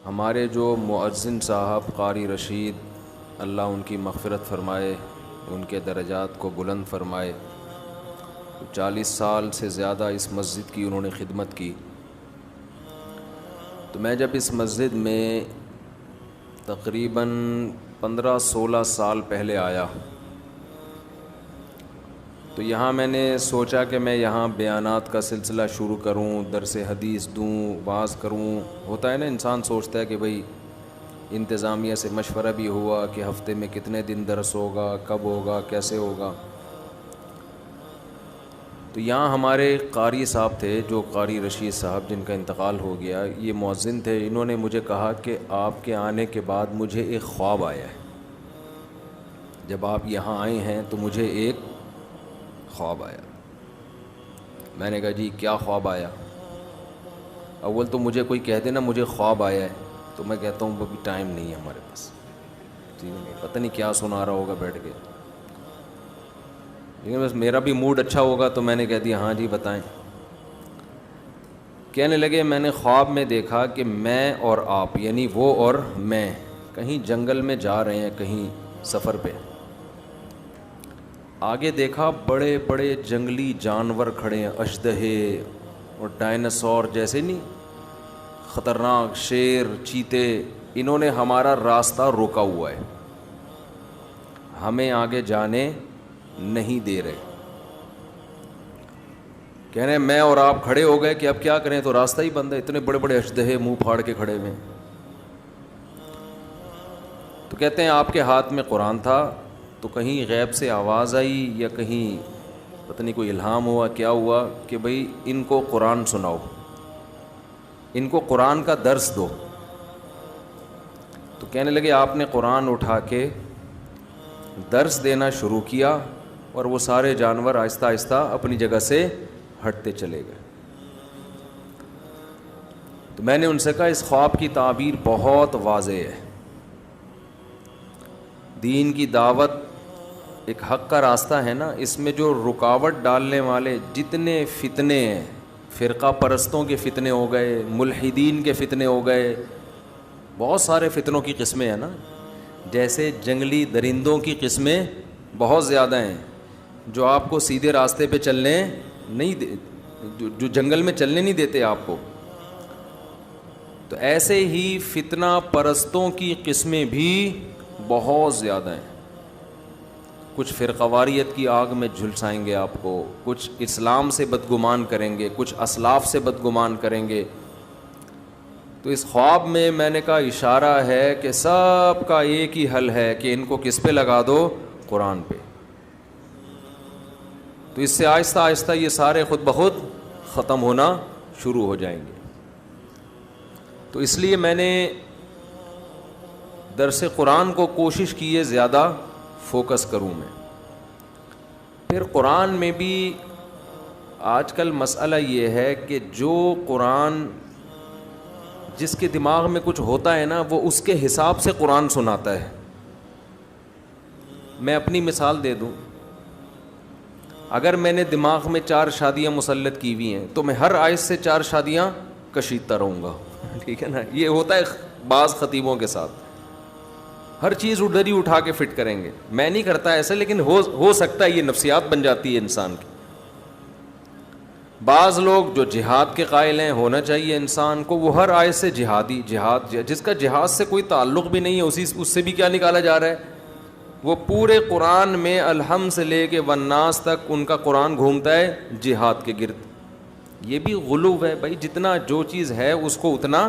ہمارے جو مؤذن صاحب قاری رشید، اللہ ان کی مغفرت فرمائے، ان کے درجات کو بلند فرمائے، 40 سال سے زیادہ اس مسجد کی انہوں نے خدمت کی۔ تو میں جب اس مسجد میں تقریباً 15-16 سال پہلے آیا تو یہاں میں نے سوچا کہ میں یہاں بیانات کا سلسلہ شروع کروں، درس حدیث دوں، واعظ کروں۔ ہوتا ہے نا، انسان سوچتا ہے کہ بھئی انتظامیہ سے مشورہ بھی ہوا کہ ہفتے میں کتنے دن درس ہوگا، کب ہوگا، کیسے ہوگا۔ تو یہاں ہمارے قاری صاحب تھے، جو قاری رشید صاحب جن کا انتقال ہو گیا، یہ مؤذن تھے۔ انہوں نے مجھے کہا کہ آپ کے آنے کے بعد مجھے ایک خواب آیا ہے، جب آپ یہاں آئے ہیں تو مجھے ایک خواب آیا۔ میں نے کہا جی کیا خواب آیا؟ اول تو مجھے کوئی کہہ دینا مجھے خواب آیا ہے تو میں کہتا ہوں ابھی ٹائم نہیں ہے ہمارے پاس، پتہ نہیں کیا سنا رہا ہوگا بیٹھ کے، لیکن بس میرا بھی موڈ اچھا ہوگا تو میں نے کہہ دیا ہاں جی بتائیں۔ کہنے لگے میں نے خواب میں دیکھا کہ میں اور آپ، یعنی وہ اور میں، کہیں جنگل میں جا رہے ہیں، کہیں سفر پہ۔ آگے دیکھا بڑے بڑے جنگلی جانور کھڑے ہیں، اژدہے اور ڈائناسور جیسے، نہیں خطرناک، شیر، چیتے۔ انہوں نے ہمارا راستہ روکا ہوا ہے، ہمیں آگے جانے نہیں دے رہے۔ کہہ رہے ہیں میں اور آپ کھڑے ہو گئے کہ اب کیا کریں، تو راستہ ہی بند ہے، اتنے بڑے بڑے اژدہے منہ پھاڑ کے کھڑے ہوئے۔ تو کہتے ہیں آپ کے ہاتھ میں قرآن تھا، تو کہیں غیب سے آواز آئی یا کہیں پتہ نہیں کوئی الہام ہوا، کیا ہوا کہ بھئی ان کو قرآن سناؤ، ان کو قرآن کا درس دو۔ تو کہنے لگے آپ نے قرآن اٹھا کے درس دینا شروع کیا اور وہ سارے جانور آہستہ آہستہ اپنی جگہ سے ہٹتے چلے گئے۔ تو میں نے ان سے کہا اس خواب کی تعبیر بہت واضح ہے، دین کی دعوت ایک حق کا راستہ ہے نا، اس میں جو رکاوٹ ڈالنے والے جتنے فتنے ہیں، فرقہ پرستوں کے فتنے ہو گئے، ملحدین کے فتنے ہو گئے، بہت سارے فتنوں کی قسمیں ہیں نا۔ جیسے جنگلی درندوں کی قسمیں بہت زیادہ ہیں جو آپ کو سیدھے راستے پہ چلنے نہیں دے، جو جنگل میں چلنے نہیں دیتے آپ کو، تو ایسے ہی فتنہ پرستوں کی قسمیں بھی بہت زیادہ ہیں۔ کچھ فرقواریت کی آگ میں جھلسائیں گے آپ کو، کچھ اسلام سے بدگمان کریں گے، کچھ اسلاف سے بدگمان کریں گے۔ تو اس خواب میں نے کہا اشارہ ہے کہ سب کا ایک ہی حل ہے کہ ان کو کس پہ لگا دو، قرآن پہ۔ تو اس سے آہستہ آہستہ یہ سارے خود بخود ختم ہونا شروع ہو جائیں گے۔ تو اس لیے میں نے درس قرآن کو کوشش کی ہے زیادہ فوکس کروں میں۔ پھر قرآن میں بھی آج کل مسئلہ یہ ہے کہ جو قرآن جس کے دماغ میں کچھ ہوتا ہے نا، وہ اس کے حساب سے قرآن سناتا ہے۔ میں اپنی مثال دے دوں، اگر میں نے دماغ میں 4 شادیاں مسلط کی ہوئی ہیں تو میں ہر آیت سے 4 شادیاں کشیدتا رہوں گا، ٹھیک ہے نا۔ یہ ہوتا ہے بعض خطیبوں کے ساتھ، ہر چیز ادھر ہی اٹھا کے فٹ کریں گے۔ میں نہیں کرتا ایسا، لیکن ہو سکتا ہے، یہ نفسیات بن جاتی ہے انسان کی۔ بعض لوگ جو جہاد کے قائل ہیں، ہونا چاہیے انسان کو، وہ ہر آیت سے جہاد جس کا جہاد سے کوئی تعلق بھی نہیں ہے، اس سے بھی کیا نکالا جا رہا ہے، وہ پورے قرآن میں الحمد سے لے کے والناس تک ان کا قرآن گھومتا ہے جہاد کے گرد۔ یہ بھی غلو ہے بھائی، جتنا جو چیز ہے اس کو اتنا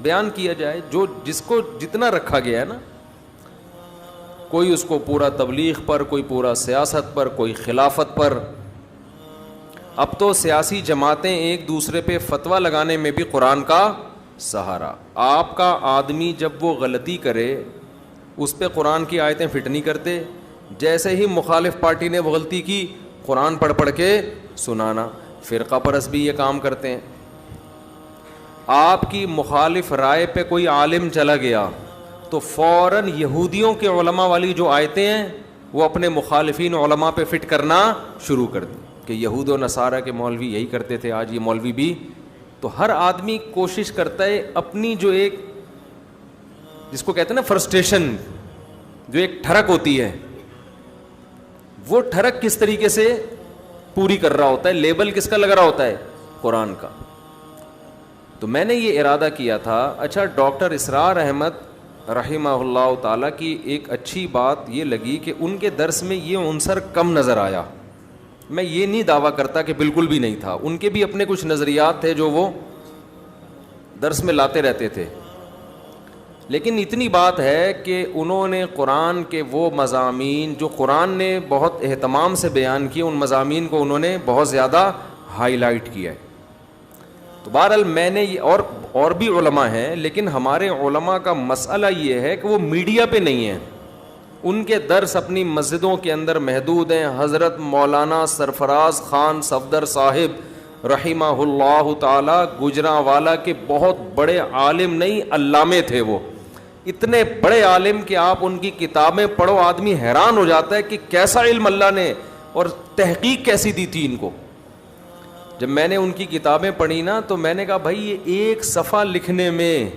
بیان کیا جائے، جس کو جتنا رکھا گیا ہے نا۔ کوئی اس کو پورا تبلیغ پر، کوئی پورا سیاست پر، کوئی خلافت پر۔ اب تو سیاسی جماعتیں ایک دوسرے پہ فتویٰ لگانے میں بھی قرآن کا سہارا۔ آپ کا آدمی جب وہ غلطی کرے اس پہ قرآن کی آیتیں فٹ نہیں کرتے، جیسے ہی مخالف پارٹی نے وہ غلطی کی قرآن پڑھ کے سنانا۔ فرقہ پرست بھی یہ کام کرتے ہیں۔ آپ کی مخالف رائے پہ کوئی عالم چلا گیا تو فوراً یہودیوں کے علماء والی جو آیتیں ہیں وہ اپنے مخالفین علماء پہ فٹ کرنا شروع کر دی کہ یہود و نصارہ کے مولوی یہی کرتے تھے، آج یہ مولوی بھی۔ تو ہر آدمی کوشش کرتا ہے اپنی جو ایک جس کو کہتے ہیں نا فرسٹریشن, جو ایک ٹھڑک ہوتی ہے, وہ ٹھڑک کس طریقے سے پوری کر رہا ہوتا ہے, لیبل کس کا لگ رہا ہوتا ہے, قرآن کا. تو میں نے یہ ارادہ کیا تھا. اچھا, ڈاکٹر اسرار احمد رحمہ اللہ تعالیٰ کی ایک اچھی بات یہ لگی کہ ان کے درس میں یہ عنصر کم نظر آیا. میں یہ نہیں دعویٰ کرتا کہ بالکل بھی نہیں تھا, ان کے بھی اپنے کچھ نظریات تھے جو وہ درس میں لاتے رہتے تھے, لیکن اتنی بات ہے کہ انہوں نے قرآن کے وہ مضامین جو قرآن نے بہت اہتمام سے بیان کیے, ان مضامین کو انہوں نے بہت زیادہ ہائی لائٹ کیا ہے. تو بہرحال میں نے یہ, اور بھی علماء ہیں, لیکن ہمارے علماء کا مسئلہ یہ ہے کہ وہ میڈیا پہ نہیں ہیں, ان کے درس اپنی مسجدوں کے اندر محدود ہیں. حضرت مولانا سرفراز خان صفدر صاحب رحمہ اللہ تعالی گجرانوالہ کے بہت بڑے عالم, نہیں علامے تھے وہ, اتنے بڑے عالم کہ آپ ان کی کتابیں پڑھو آدمی حیران ہو جاتا ہے کہ کیسا علم اللہ نے اور تحقیق کیسی دی تھی ان کو. جب میں نے ان کی کتابیں پڑھی نا تو میں نے کہا بھائی یہ ایک صفحہ لکھنے میں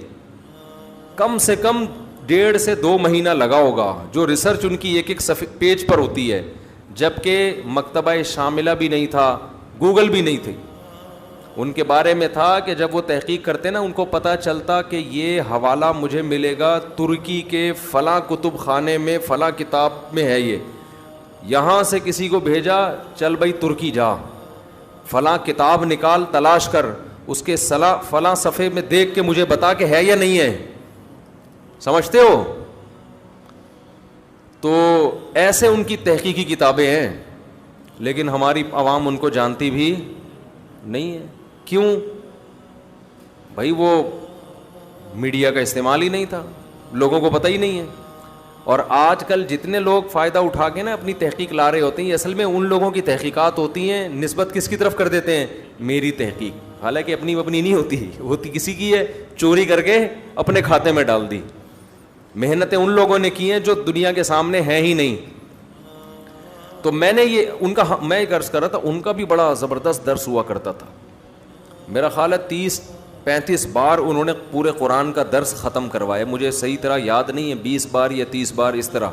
کم سے کم 1.5 سے 2 مہینہ لگا ہوگا, جو ریسرچ ان کی ایک پیج پر ہوتی ہے, جبکہ مکتبہ شاملہ بھی نہیں تھا, گوگل بھی نہیں تھی. ان کے بارے میں تھا کہ جب وہ تحقیق کرتے نا ان کو پتہ چلتا کہ یہ حوالہ مجھے ملے گا ترکی کے فلاں کتب خانے میں فلاں کتاب میں ہے, یہ یہاں سے کسی کو بھیجا, چل بھائی ترکی جا, فلاں کتاب نکال تلاش کر, اس کے فلاں صفحے میں دیکھ کے مجھے بتا کہ ہے یا نہیں ہے. سمجھتے ہو؟ تو ایسے ان کی تحقیقی کتابیں ہیں, لیکن ہماری عوام ان کو جانتی بھی نہیں ہے. کیوں بھائی؟ وہ میڈیا کا استعمال ہی نہیں تھا, لوگوں کو پتہ ہی نہیں ہے. اور آج کل جتنے لوگ فائدہ اٹھا کے نا اپنی تحقیق لا رہے ہوتے ہیں, اصل میں ان لوگوں کی تحقیقات ہوتی ہیں, نسبت کس کی طرف کر دیتے ہیں, میری تحقیق, حالانکہ اپنی نہیں ہوتی کسی کی ہے, چوری کر کے اپنے کھاتے میں ڈال دی. محنتیں ان لوگوں نے کی ہیں جو دنیا کے سامنے ہیں ہی نہیں. تو میں نے یہ ان کا, میں عرض کر رہا تھا, ان کا بھی بڑا زبردست درس ہوا کرتا تھا. میرا خیال ہے 30-35 بار انہوں نے پورے قرآن کا درس ختم کروایا, مجھے صحیح طرح یاد نہیں ہے, 20 بار یا 30 بار اس طرح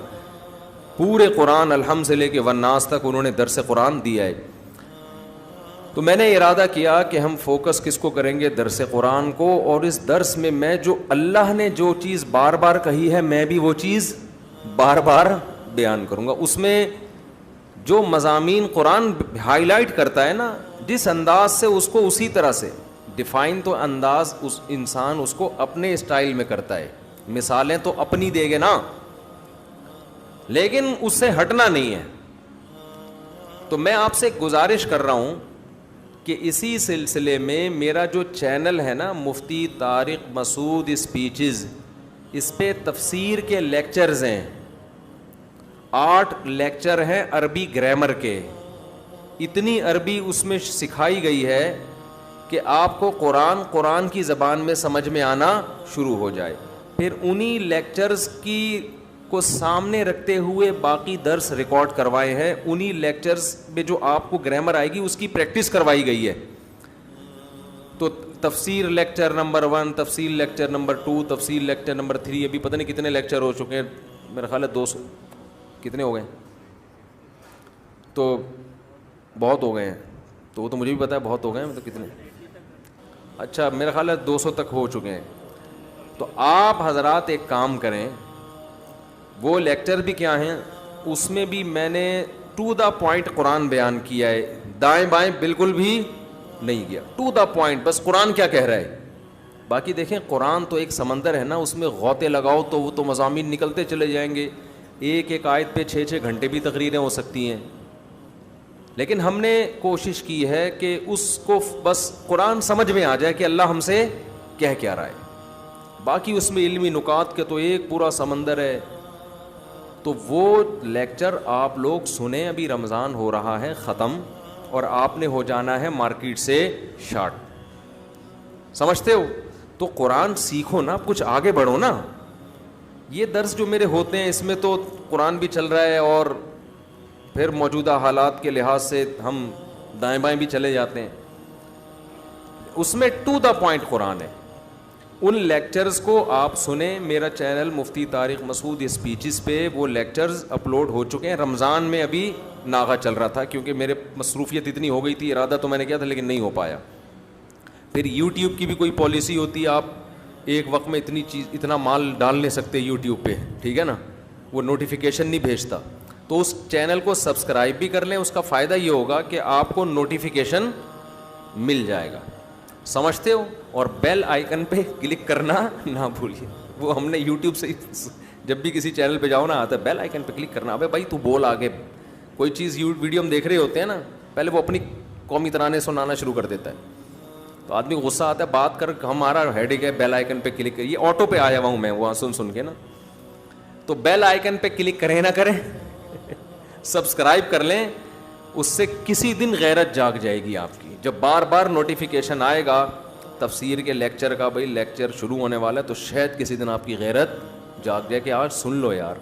پورے قرآن الحمد سے لے کے والناس تک انہوں نے درس قرآن دیا ہے. تو میں نے ارادہ کیا کہ ہم فوکس کس کو کریں گے, درس قرآن کو, اور اس درس میں جو اللہ نے جو چیز بار بار کہی ہے میں بھی وہ چیز بار بار بیان کروں گا. اس میں جو مضامین قرآن ہائی لائٹ کرتا ہے نا, جس انداز سے اس کو اسی طرح سے ڈیفائن, تو انداز اس انسان اس کو اپنے اسٹائل میں کرتا ہے, مثالیں تو اپنی دے گے نا, لیکن اس سے ہٹنا نہیں ہے. تو میں آپ سے گزارش کر رہا ہوں کہ اسی سلسلے میں میرا جو چینل ہے نا مفتی طارق مسعود اسپیچز, اس پہ تفسیر کے لیکچرز ہیں, 8 لیکچر ہیں عربی گرامر کے. اتنی عربی اس میں سکھائی گئی ہے کہ آپ کو قرآن کی زبان میں سمجھ میں آنا شروع ہو جائے. پھر انہی لیکچرز کی کو سامنے رکھتے ہوئے باقی درس ریکارڈ کروائے ہیں. انہی لیکچرز میں جو آپ کو گرامر آئے گی اس کی پریکٹس کروائی گئی ہے. تو تفسیر لیکچر نمبر 1, تفسیر لیکچر نمبر 2, تفسیر لیکچر نمبر 3, ابھی پتہ نہیں کتنے لیکچر ہو چکے ہیں, میرا خیال ہے 200 کتنے ہو گئے, تو بہت ہو گئے ہیں. تو وہ تو مجھے بھی پتا ہے بہت ہو گئے ہیں, مطلب کتنے, اچھا میرا خیال ہے 200 تک ہو چکے ہیں. تو آپ حضرات ایک کام کریں, وہ لیکچر بھی کیا ہیں, اس میں بھی میں نے ٹو دا پوائنٹ قرآن بیان کیا ہے, دائیں بائیں بالکل بھی نہیں کیا, ٹو دا پوائنٹ, بس قرآن کیا کہہ رہا ہے. باقی دیکھیں قرآن تو ایک سمندر ہے نا, اس میں غوطے لگاؤ تو وہ تو مضامین نکلتے چلے جائیں گے. ایک آیت پہ 6 گھنٹے بھی تقریریں ہو سکتی ہیں. لیکن ہم نے کوشش کی ہے کہ اس کو بس قرآن سمجھ میں آ جائے کہ اللہ ہم سے کہہ کیا رہا ہے. باقی اس میں علمی نکات کے تو ایک پورا سمندر ہے. تو وہ لیکچر آپ لوگ سنیں, ابھی رمضان ہو رہا ہے ختم, اور آپ نے ہو جانا ہے مارکیٹ سے شارٹ. سمجھتے ہو؟ تو قرآن سیکھو نا, کچھ آگے بڑھو نا. یہ درس جو میرے ہوتے ہیں اس میں تو قرآن بھی چل رہا ہے, اور پھر موجودہ حالات کے لحاظ سے ہم دائیں بائیں بھی چلے جاتے ہیں. اس میں ٹو دا پوائنٹ قرآن ہے. ان لیکچرز کو آپ سنیں. میرا چینل مفتی طارق مسعود اسپیچز پہ وہ لیکچرز اپلوڈ ہو چکے ہیں. رمضان میں ابھی ناغہ چل رہا تھا کیونکہ میرے مصروفیت اتنی ہو گئی تھی, ارادہ تو میں نے کیا تھا لیکن نہیں ہو پایا. پھر یوٹیوب کی بھی کوئی پالیسی ہوتی ہے, آپ ایک وقت میں اتنا مال ڈال نہیں سکتے یوٹیوب پہ, ٹھیک ہے نا, وہ نوٹیفیکیشن نہیں بھیجتا. تو اس چینل کو سبسکرائب بھی کر لیں. اس کا فائدہ یہ ہوگا کہ آپ کو نوٹیفیکیشن مل جائے گا, سمجھتے ہو. اور بیل آئیکن پہ کلک کرنا نہ بھولیے. وہ ہم نے یوٹیوب سے جب بھی کسی چینل پہ جاؤ نا آتا ہے بیل آئیکن پہ کلک کرنا. ابے بھائی تو بول آگے. کوئی چیز ویڈیو ہم دیکھ رہے ہوتے ہیں نا, پہلے وہ اپنی قومی ترانے سنانا شروع کر دیتا ہے, تو آدمی کو غصہ آتا ہے. بات کر ہمارا ہیڈک ہے, بیل آئیکن پہ کلک. یہ آٹو پہ آیا ہوا ہوں میں وہاں سن کے نا, تو بیل آئیکن پہ کلک کریں نہ کریں, سبسکرائب کر لیں. اس سے کسی دن غیرت جاگ جائے گی آپ کی. جب بار بار نوٹیفیکیشن آئے گا تفسیر کے لیکچر کا, بھائی لیکچر شروع ہونے والا ہے, تو شاید کسی دن آپ کی غیرت جاگ جائے کہ آج سن لو یار.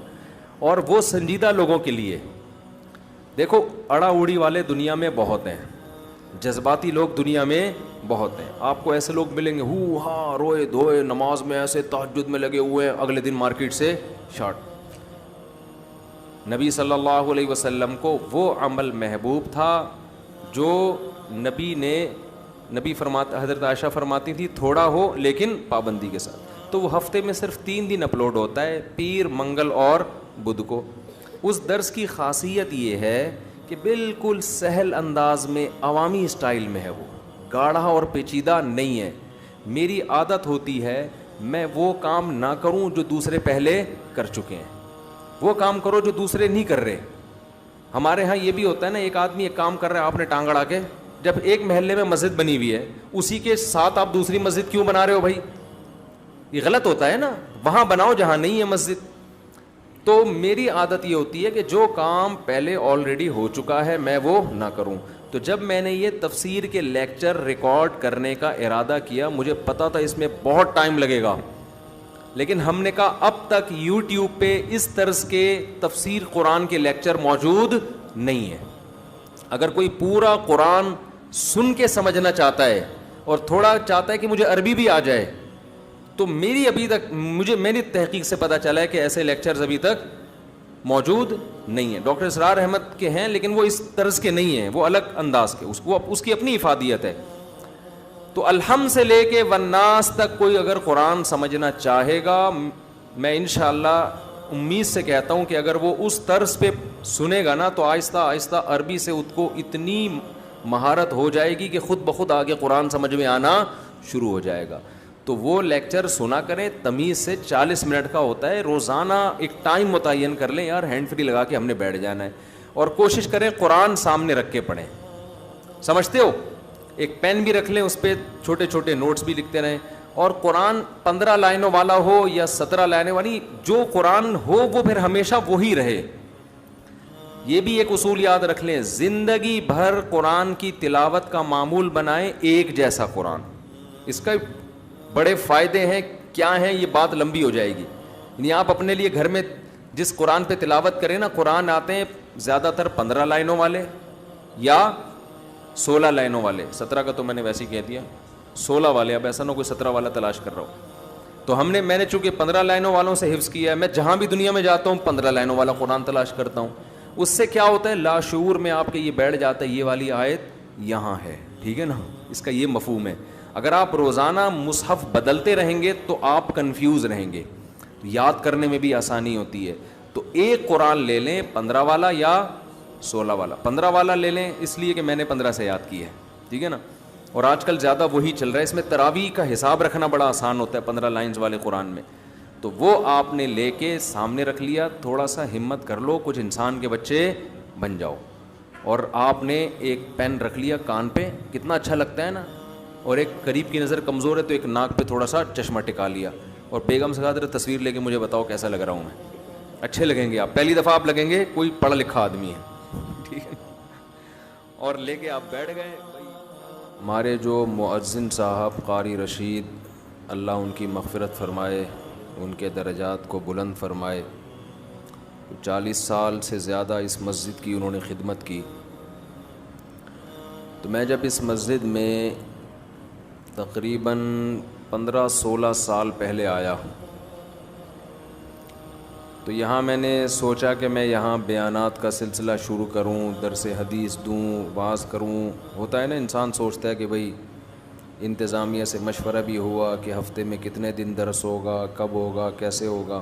اور وہ سنجیدہ لوگوں کے لیے. دیکھو اڑا اوڑی والے دنیا میں بہت ہیں, جذباتی لوگ دنیا میں بہت ہیں. آپ کو ایسے لوگ ملیں گے ہو ہاں روئے دھوئے نماز میں ایسے تہجد میں لگے ہوئے ہیں, اگلے دن مارکیٹ سے شارٹ. نبی صلی اللہ علیہ وسلم کو وہ عمل محبوب تھا جو نبی فرماتا, حضرت عائشہ فرماتی تھی تھوڑا ہو لیکن پابندی کے ساتھ. تو وہ ہفتے میں صرف 3 دن اپلوڈ ہوتا ہے, پیر, منگل اور بدھ کو. اس درس کی خاصیت یہ ہے کہ بالکل سہل انداز میں عوامی اسٹائل میں ہے, وہ گاڑھا اور پیچیدہ نہیں ہے. میری عادت ہوتی ہے میں وہ کام نہ کروں جو دوسرے پہلے کر چکے ہیں, وہ کام کرو جو دوسرے نہیں کر رہے. ہمارے ہاں یہ بھی ہوتا ہے نا, ایک آدمی ایک کام کر رہا ہے, آپ نے ٹانگ اڑا کے, جب ایک محلے میں مسجد بنی ہوئی ہے اسی کے ساتھ آپ دوسری مسجد کیوں بنا رہے ہو بھائی؟ یہ غلط ہوتا ہے نا. وہاں بناؤ جہاں نہیں ہے مسجد. تو میری عادت یہ ہوتی ہے کہ جو کام پہلے آلریڈی ہو چکا ہے میں وہ نہ کروں. تو جب میں نے یہ تفسیر کے لیکچر ریکارڈ کرنے کا ارادہ کیا, مجھے پتا تھا اس میں بہت ٹائم لگے گا, لیکن ہم نے کہا اب تک یوٹیوب پہ اس طرز کے تفسیر قرآن کے لیکچر موجود نہیں ہے. اگر کوئی پورا قرآن سن کے سمجھنا چاہتا ہے اور تھوڑا چاہتا ہے کہ مجھے عربی بھی آ جائے, تو میری تحقیق سے پتہ چلا ہے کہ ایسے لیکچرز ابھی تک موجود نہیں ہیں. ڈاکٹر اسرار احمد کے ہیں لیکن وہ اس طرز کے نہیں ہیں, وہ الگ انداز کے, اس کی اپنی افادیت ہے. تو الحم سے لے کے والناس تک کوئی اگر قرآن سمجھنا چاہے گا, میں انشاءاللہ امید سے کہتا ہوں کہ اگر وہ اس طرز پہ سنے گا نا تو آہستہ آہستہ عربی سے اس کو اتنی مہارت ہو جائے گی کہ خود بخود آگے قرآن سمجھ میں آنا شروع ہو جائے گا. تو وہ لیکچر سنا کریں, تمیز سے 40 منٹ کا ہوتا ہے, روزانہ ایک ٹائم متعین کر لیں یار, ہینڈ فری لگا کے ہم نے بیٹھ جانا ہے, اور کوشش کریں قرآن سامنے رکھ کے پڑھیں. سمجھتے ہو, ایک پین بھی رکھ لیں, اس پہ چھوٹے چھوٹے نوٹس بھی لکھتے رہیں, اور قرآن 15 لائنوں والا ہو یا 17 لائنیں والی, جو قرآن ہو وہ پھر ہمیشہ وہی رہے. یہ بھی ایک اصول یاد رکھ لیں, زندگی بھر قرآن کی تلاوت کا معمول بنائیں ایک جیسا قرآن. اس کا بڑے فائدے ہیں, کیا ہیں یہ بات لمبی ہو جائے گی. یعنی آپ اپنے لیے گھر میں جس قرآن پہ تلاوت کریں نا, قرآن آتے ہیں زیادہ تر 15 لائنوں والے یا 16 لائنوں والے, 17 کا تو میں نے ویسے ہی کہہ دیا, 16 والے. اب ایسا نہ کوئی 17 والا تلاش کر رہا ہو. تو میں نے چونکہ 15 لائنوں والوں سے حفظ کیا ہے, میں جہاں بھی دنیا میں جاتا ہوں 15 لائنوں والا قرآن تلاش کرتا ہوں. اس سے کیا ہوتا ہے, لاشعور میں آپ کے یہ بیٹھ جاتا ہے یہ والی آیت یہاں ہے, ٹھیک ہے نا, اس کا یہ مفہوم ہے. اگر آپ روزانہ مصحف بدلتے رہیں گے تو آپ کنفیوز رہیں گے, یاد کرنے میں بھی آسانی ہوتی ہے. تو ایک قرآن لے لیں 15 والا یا 16 والا. 15 والا لے لیں اس لیے کہ میں نے 15 سے یاد کی ہے, ٹھیک ہے نا, اور آج کل زیادہ وہی چل رہا ہے. اس میں تراویح کا حساب رکھنا بڑا آسان ہوتا ہے 15 لائنز والے قرآن میں. تو وہ آپ نے لے کے سامنے رکھ لیا, تھوڑا سا ہمت کر لو, کچھ انسان کے بچے بن جاؤ. اور آپ نے ایک پین رکھ لیا کان پہ, کتنا اچھا لگتا ہے نا, اور ایک قریب کی نظر کمزور ہے تو ایک ناک پہ تھوڑا سا چشمہ ٹکا لیا, اور بیگم سے کہا تصویر لے کے مجھے بتاؤ کیسا لگ رہا ہوں میں. اچھے لگیں گے آپ, پہلی دفعہ آپ لگیں گے کوئی پڑھا لکھا آدمی ہے, ٹھیک ہے, اور لے کے آپ بیٹھ گئے. ہمارے جو مؤذن صاحب قاری رشید, اللہ ان کی مغفرت فرمائے, ان کے درجات کو بلند فرمائے, 40 سال سے زیادہ اس مسجد کی انہوں نے خدمت کی. تو میں جب اس مسجد میں تقریباً 15-16 سال پہلے آیا. تو یہاں میں نے سوچا کہ میں یہاں بیانات کا سلسلہ شروع کروں, درس حدیث دوں, واعظ کروں. ہوتا ہے نا, انسان سوچتا ہے کہ بھئی انتظامیہ سے مشورہ بھی ہوا کہ ہفتے میں کتنے دن درس ہوگا, کب ہوگا, کیسے ہوگا.